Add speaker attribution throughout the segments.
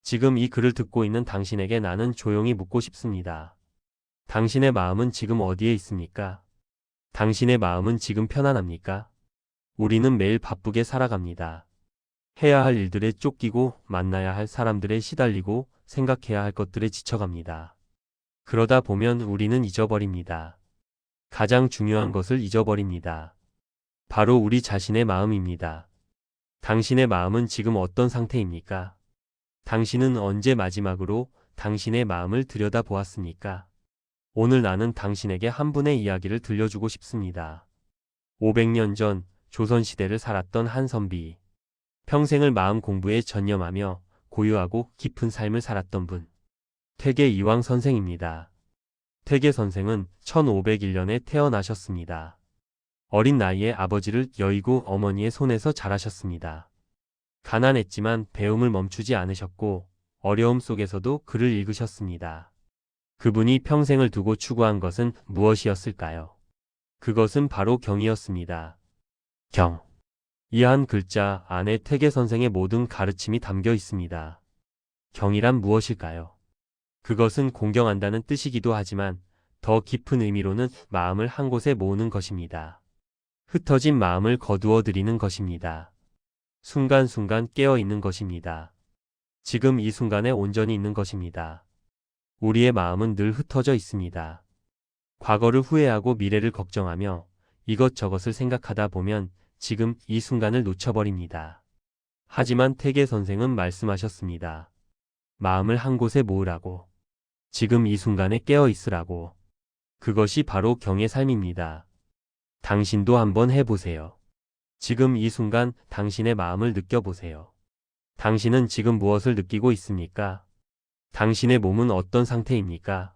Speaker 1: 지금 이 글을 듣고 있는 당신에게 나는 조용히 묻고 싶습니다. 당신의 마음은 지금 어디에 있습니까? 당신의 마음은 지금 편안합니까? 우리는 매일 바쁘게 살아갑니다. 해야 할 일들에 쫓기고 만나야 할 사람들에 시달리고 생각해야 할 것들에 지쳐갑니다. 그러다 보면 우리는 잊어버립니다. 가장 중요한 것을 잊어버립니다. 바로 우리 자신의 마음입니다. 당신의 마음은 지금 어떤 상태입니까? 당신은 언제 마지막으로 당신의 마음을 들여다보았습니까? 오늘 나는 당신에게 한 분의 이야기를 들려주고 싶습니다. 500년 전 조선시대를 살았던 한 선비. 평생을 마음 공부에 전념하며 고요하고 깊은 삶을 살았던 분. 퇴계 이황 선생입니다. 퇴계 선생은 1501년에 태어나셨습니다. 어린 나이에 아버지를 여의고 어머니의 손에서 자라셨습니다. 가난했지만 배움을 멈추지 않으셨고 어려움 속에서도 글을 읽으셨습니다. 그분이 평생을 두고 추구한 것은 무엇이었을까요? 그것은 바로 경이었습니다. 경. 이 한 글자 안에 퇴계 선생의 모든 가르침이 담겨 있습니다. 경이란 무엇일까요? 그것은 공경한다는 뜻이기도 하지만 더 깊은 의미로는 마음을 한 곳에 모으는 것입니다. 흩어진 마음을 거두어 드리는 것입니다. 순간순간 깨어 있는 것입니다. 지금 이 순간에 온전히 있는 것입니다. 우리의 마음은 늘 흩어져 있습니다. 과거를 후회하고 미래를 걱정하며 이것저것을 생각하다 보면 지금 이 순간을 놓쳐버립니다. 하지만 퇴계 선생은 말씀하셨습니다. 마음을 한 곳에 모으라고. 지금 이 순간에 깨어 있으라고. 그것이 바로 경의 삶입니다. 당신도 한번 해보세요. 지금 이 순간 당신의 마음을 느껴보세요. 당신은 지금 무엇을 느끼고 있습니까? 당신의 몸은 어떤 상태입니까?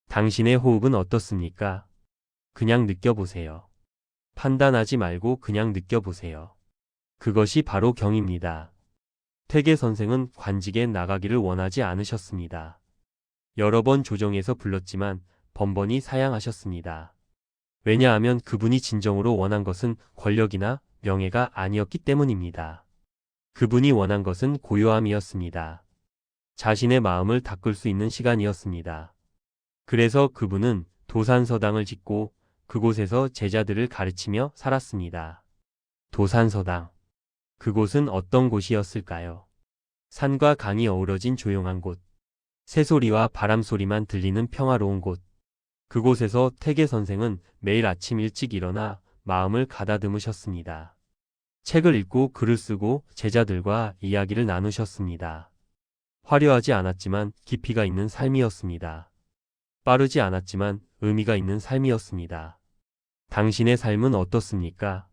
Speaker 1: 당신의 호흡은 어떻습니까? 그냥 느껴보세요. 판단하지 말고 그냥 느껴보세요. 그것이 바로 경입니다. 퇴계 선생은 관직에 나가기를 원하지 않으셨습니다. 여러 번 조정해서 불렀지만 번번이 사양하셨습니다. 왜냐하면 그분이 진정으로 원한 것은 권력이나 명예가 아니었기 때문입니다. 그분이 원한 것은 고요함이었습니다. 자신의 마음을 닦을 수 있는 시간이었습니다. 그래서 그분은 도산서당을 짓고 그곳에서 제자들을 가르치며 살았습니다. 도산서당. 그곳은 어떤 곳이었을까요? 산과 강이 어우러진 조용한 곳. 새소리와 바람소리만 들리는 평화로운 곳. 그곳에서 퇴계 선생은 매일 아침 일찍 일어나 마음을 가다듬으셨습니다. 책을 읽고 글을 쓰고 제자들과 이야기를 나누셨습니다. 화려하지 않았지만 깊이가 있는 삶이었습니다. 빠르지 않았지만 의미가 있는 삶이었습니다. 당신의 삶은 어떻습니까?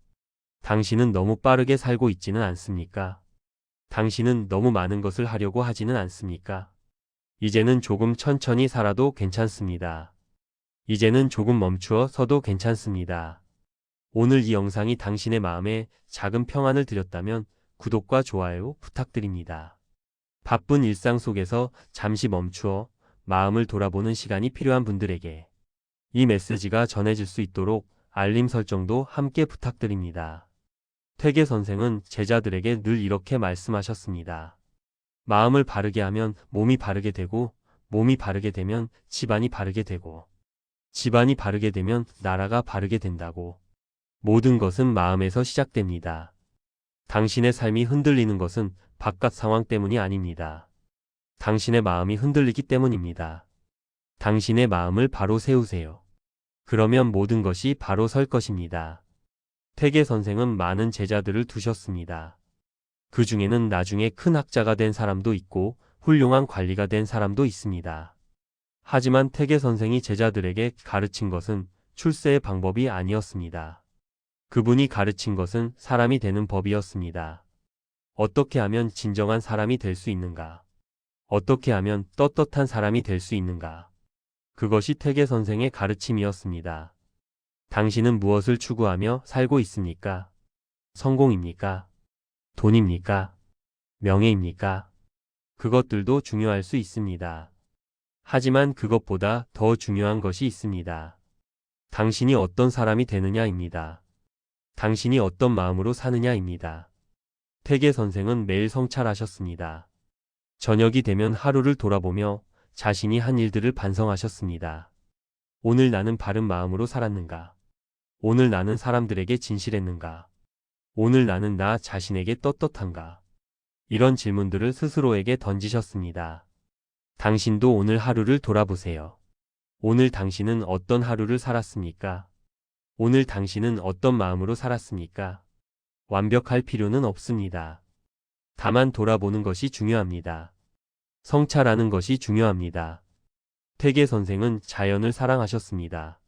Speaker 1: 당신은 너무 빠르게 살고 있지는 않습니까? 당신은 너무 많은 것을 하려고 하지는 않습니까? 이제는 조금 천천히 살아도 괜찮습니다. 이제는 조금 멈추어 서도 괜찮습니다. 오늘 이 영상이 당신의 마음에 작은 평안을 드렸다면 구독과 좋아요 부탁드립니다. 바쁜 일상 속에서 잠시 멈추어 마음을 돌아보는 시간이 필요한 분들에게 이 메시지가 전해질 수 있도록 알림 설정도 함께 부탁드립니다. 퇴계 선생은 제자들에게 늘 이렇게 말씀하셨습니다. 마음을 바르게 하면 몸이 바르게 되고 몸이 바르게 되면 집안이 바르게 되고 집안이 바르게 되면 나라가 바르게 된다고. 모든 것은 마음에서 시작됩니다. 당신의 삶이 흔들리는 것은 바깥 상황 때문이 아닙니다. 당신의 마음이 흔들리기 때문입니다. 당신의 마음을 바로 세우세요. 그러면 모든 것이 바로 설 것입니다. 퇴계 선생은 많은 제자들을 두셨습니다. 그 중에는 나중에 큰 학자가 된 사람도 있고 훌륭한 관리가 된 사람도 있습니다. 하지만 퇴계 선생이 제자들에게 가르친 것은 출세의 방법이 아니었습니다. 그분이 가르친 것은 사람이 되는 법이었습니다. 어떻게 하면 진정한 사람이 될 수 있는가? 어떻게 하면 떳떳한 사람이 될 수 있는가? 그것이 퇴계 선생의 가르침이었습니다. 당신은 무엇을 추구하며 살고 있습니까? 성공입니까? 돈입니까? 명예입니까? 그것들도 중요할 수 있습니다. 하지만 그것보다 더 중요한 것이 있습니다. 당신이 어떤 사람이 되느냐입니다. 당신이 어떤 마음으로 사느냐입니다. 퇴계 선생은 매일 성찰하셨습니다. 저녁이 되면 하루를 돌아보며 자신이 한 일들을 반성하셨습니다. 오늘 나는 바른 마음으로 살았는가? 오늘 나는 사람들에게 진실했는가? 오늘 나는 나 자신에게 떳떳한가? 이런 질문들을 스스로에게 던지셨습니다. 당신도 오늘 하루를 돌아보세요. 오늘 당신은 어떤 하루를 살았습니까? 오늘 당신은 어떤 마음으로 살았습니까? 완벽할 필요는 없습니다. 다만 돌아보는 것이 중요합니다. 성찰하는 것이 중요합니다. 퇴계 선생은 자연을 사랑하셨습니다.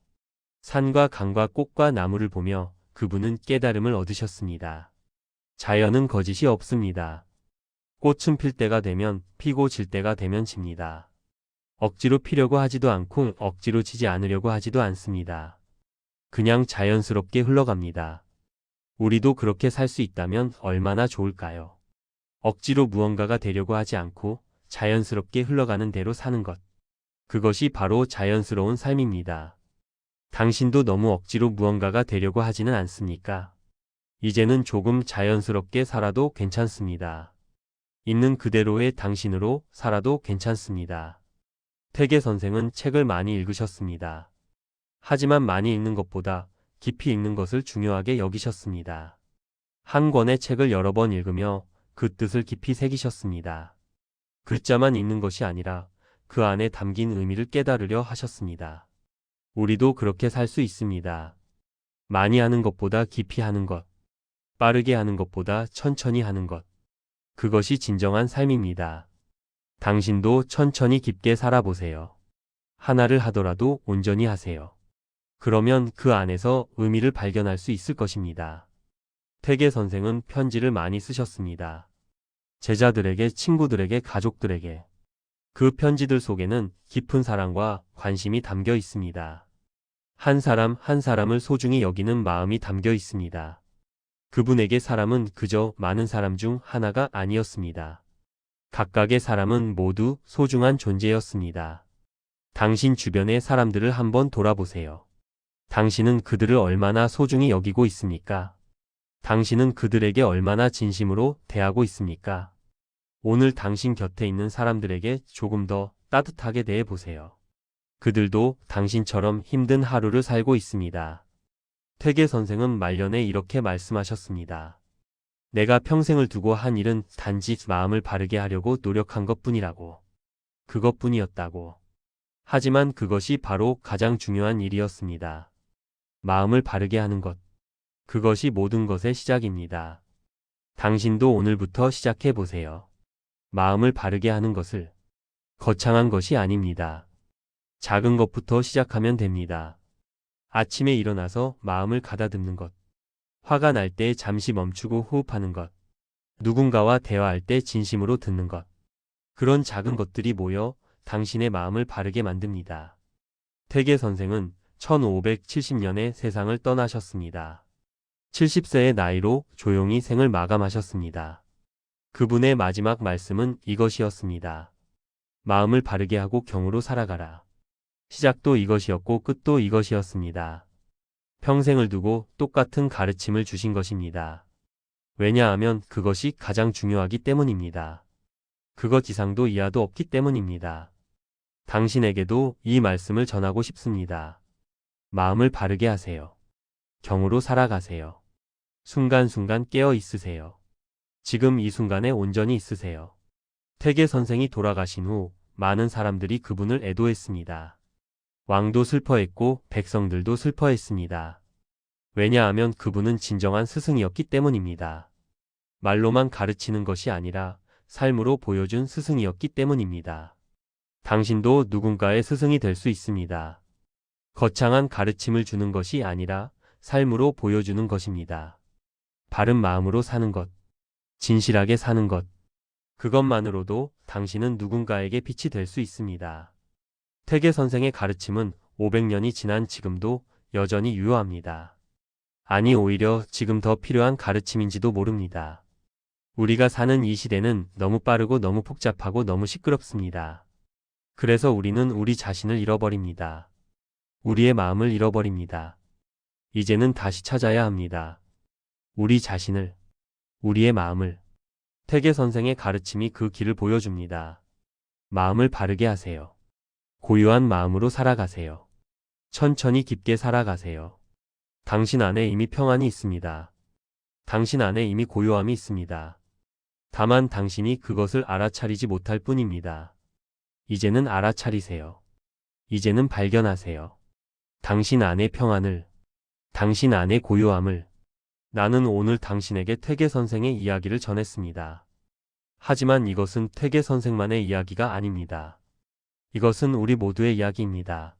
Speaker 1: 산과 강과 꽃과 나무를 보며 그분은 깨달음을 얻으셨습니다. 자연은 거짓이 없습니다. 꽃은 필 때가 되면 피고 질 때가 되면 집니다. 억지로 피려고 하지도 않고 억지로 지지 않으려고 하지도 않습니다. 그냥 자연스럽게 흘러갑니다. 우리도 그렇게 살 수 있다면 얼마나 좋을까요? 억지로 무언가가 되려고 하지 않고 자연스럽게 흘러가는 대로 사는 것. 그것이 바로 자연스러운 삶입니다. 당신도 너무 억지로 무언가가 되려고 하지는 않습니까? 이제는 조금 자연스럽게 살아도 괜찮습니다. 있는 그대로의 당신으로 살아도 괜찮습니다. 퇴계 선생은 책을 많이 읽으셨습니다. 하지만 많이 읽는 것보다 깊이 읽는 것을 중요하게 여기셨습니다. 한 권의 책을 여러 번 읽으며 그 뜻을 깊이 새기셨습니다. 글자만 읽는 것이 아니라 그 안에 담긴 의미를 깨달으려 하셨습니다. 우리도 그렇게 살 수 있습니다. 많이 하는 것보다 깊이 하는 것, 빠르게 하는 것보다 천천히 하는 것. 그것이 진정한 삶입니다. 당신도 천천히 깊게 살아보세요. 하나를 하더라도 온전히 하세요. 그러면 그 안에서 의미를 발견할 수 있을 것입니다. 퇴계 선생은 편지를 많이 쓰셨습니다. 제자들에게, 친구들에게, 가족들에게. 그 편지들 속에는 깊은 사랑과 관심이 담겨 있습니다. 한 사람 한 사람을 소중히 여기는 마음이 담겨 있습니다. 그분에게 사람은 그저 많은 사람 중 하나가 아니었습니다. 각각의 사람은 모두 소중한 존재였습니다. 당신 주변의 사람들을 한번 돌아보세요. 당신은 그들을 얼마나 소중히 여기고 있습니까? 당신은 그들에게 얼마나 진심으로 대하고 있습니까? 오늘 당신 곁에 있는 사람들에게 조금 더 따뜻하게 대해 보세요. 그들도 당신처럼 힘든 하루를 살고 있습니다. 퇴계 선생은 말년에 이렇게 말씀하셨습니다. 내가 평생을 두고 한 일은 단지 마음을 바르게 하려고 노력한 것뿐이라고. 그것뿐이었다고. 하지만 그것이 바로 가장 중요한 일이었습니다. 마음을 바르게 하는 것. 그것이 모든 것의 시작입니다. 당신도 오늘부터 시작해 보세요. 마음을 바르게 하는 것을. 거창한 것이 아닙니다. 작은 것부터 시작하면 됩니다. 아침에 일어나서 마음을 가다듬는 것. 화가 날 때 잠시 멈추고 호흡하는 것. 누군가와 대화할 때 진심으로 듣는 것. 그런 작은 것들이 모여 당신의 마음을 바르게 만듭니다. 퇴계 선생은 1570년에 세상을 떠나셨습니다. 70세의 나이로 조용히 생을 마감하셨습니다. 그분의 마지막 말씀은 이것이었습니다. 마음을 바르게 하고 경으로 살아가라. 시작도 이것이었고 끝도 이것이었습니다. 평생을 두고 똑같은 가르침을 주신 것입니다. 왜냐하면 그것이 가장 중요하기 때문입니다. 그것 이상도 이하도 없기 때문입니다. 당신에게도 이 말씀을 전하고 싶습니다. 마음을 바르게 하세요. 경으로 살아가세요. 순간순간 깨어 있으세요. 지금 이 순간에 온전히 있으세요. 퇴계 선생이 돌아가신 후 많은 사람들이 그분을 애도했습니다. 왕도 슬퍼했고 백성들도 슬퍼했습니다. 왜냐하면 그분은 진정한 스승이었기 때문입니다. 말로만 가르치는 것이 아니라 삶으로 보여준 스승이었기 때문입니다. 당신도 누군가의 스승이 될 수 있습니다. 거창한 가르침을 주는 것이 아니라 삶으로 보여주는 것입니다. 바른 마음으로 사는 것, 진실하게 사는 것, 그것만으로도 당신은 누군가에게 빛이 될 수 있습니다. 퇴계 선생의 가르침은 500년이 지난 지금도 여전히 유효합니다. 아니, 오히려 지금 더 필요한 가르침인지도 모릅니다. 우리가 사는 이 시대는 너무 빠르고 너무 복잡하고 너무 시끄럽습니다. 그래서 우리는 우리 자신을 잃어버립니다. 우리의 마음을 잃어버립니다. 이제는 다시 찾아야 합니다. 우리 자신을, 우리의 마음을. 태계 선생의 가르침이 그 길을 보여줍니다. 마음을 바르게 하세요. 고요한 마음으로 살아가세요. 천천히 깊게 살아가세요. 당신 안에 이미 평안이 있습니다. 당신 안에 이미 고요함이 있습니다. 다만 당신이 그것을 알아차리지 못할 뿐입니다. 이제는 알아차리세요. 이제는 발견하세요. 당신 안의 평안을, 당신 안의 고요함을. 나는 오늘 당신에게 태계 선생의 이야기를 전했습니다. 하지만 이것은 태계 선생만의 이야기가 아닙니다. 이것은 우리 모두의 이야기입니다.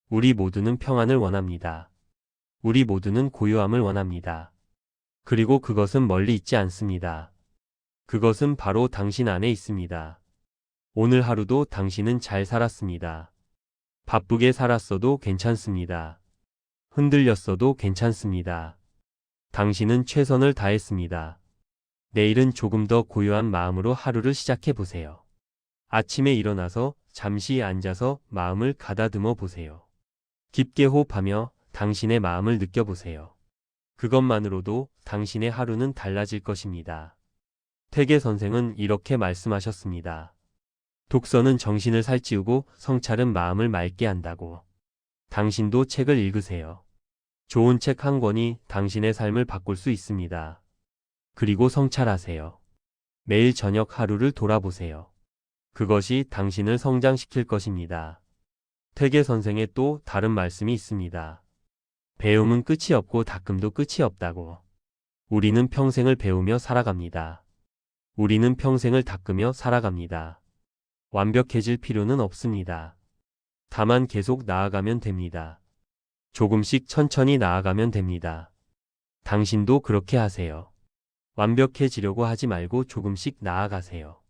Speaker 1: 우리 모두는 평안을 원합니다. 우리 모두는 고요함을 원합니다. 그리고 그것은 멀리 있지 않습니다. 그것은 바로 당신 안에 있습니다. 오늘 하루도 당신은 잘 살았습니다. 바쁘게 살았어도 괜찮습니다. 흔들렸어도 괜찮습니다. 당신은 최선을 다했습니다. 내일은 조금 더 고요한 마음으로 하루를 시작해 보세요. 아침에 일어나서 잠시 앉아서 마음을 가다듬어 보세요. 깊게 호흡하며 당신의 마음을 느껴보세요. 그것만으로도 당신의 하루는 달라질 것입니다. 태계 선생은 이렇게 말씀하셨습니다. 독서는 정신을 살찌우고 성찰은 마음을 맑게 한다고. 당신도 책을 읽으세요. 좋은 책 한 권이 당신의 삶을 바꿀 수 있습니다. 그리고 성찰하세요. 매일 저녁 하루를 돌아보세요. 그것이 당신을 성장시킬 것입니다. 태계 선생의 또 다른 말씀이 있습니다. 배움은 끝이 없고 닦음도 끝이 없다고. 우리는 평생을 배우며 살아갑니다. 우리는 평생을 닦으며 살아갑니다. 완벽해질 필요는 없습니다. 다만 계속 나아가면 됩니다. 조금씩 천천히 나아가면 됩니다. 당신도 그렇게 하세요. 완벽해지려고 하지 말고 조금씩 나아가세요.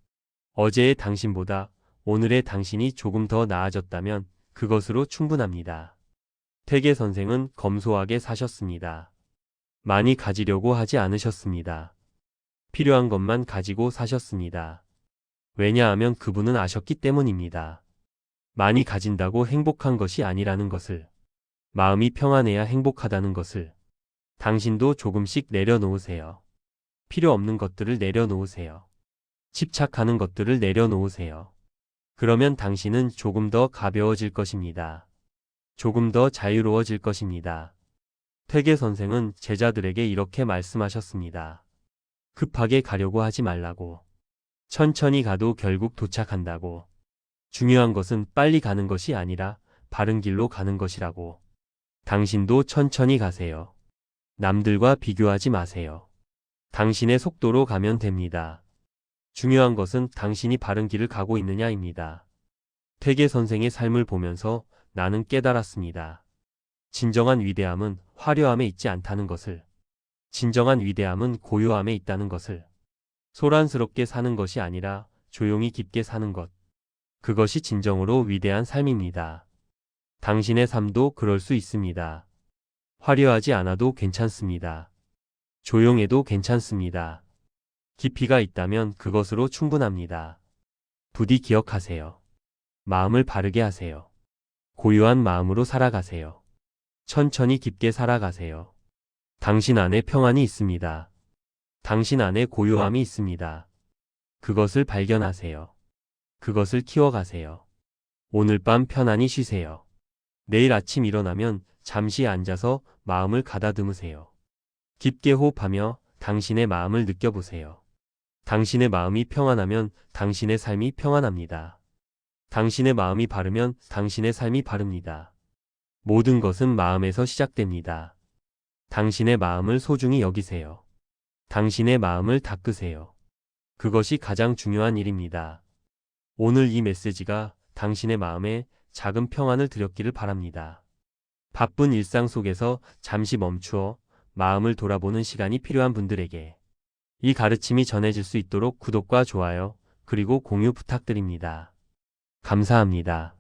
Speaker 1: 어제의 당신보다 오늘의 당신이 조금 더 나아졌다면 그것으로 충분합니다. 태계 선생은 검소하게 사셨습니다. 많이 가지려고 하지 않으셨습니다. 필요한 것만 가지고 사셨습니다. 왜냐하면 그분은 아셨기 때문입니다. 많이 가진다고 행복한 것이 아니라는 것을, 마음이 평안해야 행복하다는 것을. 당신도 조금씩 내려놓으세요. 필요 없는 것들을 내려놓으세요. 집착하는 것들을 내려놓으세요. 그러면 당신은 조금 더 가벼워질 것입니다. 조금 더 자유로워질 것입니다. 태계 선생은 제자들에게 이렇게 말씀하셨습니다. 급하게 가려고 하지 말라고. 천천히 가도 결국 도착한다고. 중요한 것은 빨리 가는 것이 아니라 바른 길로 가는 것이라고. 당신도 천천히 가세요. 남들과 비교하지 마세요. 당신의 속도로 가면 됩니다. 중요한 것은 당신이 바른 길을 가고 있느냐입니다. 태계 선생의 삶을 보면서 나는 깨달았습니다. 진정한 위대함은 화려함에 있지 않다는 것을. 진정한 위대함은 고요함에 있다는 것을. 소란스럽게 사는 것이 아니라 조용히 깊게 사는 것. 그것이 진정으로 위대한 삶입니다. 당신의 삶도 그럴 수 있습니다. 화려하지 않아도 괜찮습니다. 조용해도 괜찮습니다. 깊이가 있다면 그것으로 충분합니다. 부디 기억하세요. 마음을 바르게 하세요. 고요한 마음으로 살아가세요. 천천히 깊게 살아가세요. 당신 안에 평안이 있습니다. 당신 안에 고요함이 있습니다. 그것을 발견하세요. 그것을 키워가세요. 오늘 밤 편안히 쉬세요. 내일 아침 일어나면 잠시 앉아서 마음을 가다듬으세요. 깊게 호흡하며 당신의 마음을 느껴보세요. 당신의 마음이 평안하면 당신의 삶이 평안합니다. 당신의 마음이 바르면 당신의 삶이 바릅니다. 모든 것은 마음에서 시작됩니다. 당신의 마음을 소중히 여기세요. 당신의 마음을 닦으세요. 그것이 가장 중요한 일입니다. 오늘 이 메시지가 당신의 마음에 작은 평안을 드렸기를 바랍니다. 바쁜 일상 속에서 잠시 멈추어 마음을 돌아보는 시간이 필요한 분들에게 이 가르침이 전해질 수 있도록 구독과 좋아요, 그리고 공유 부탁드립니다. 감사합니다.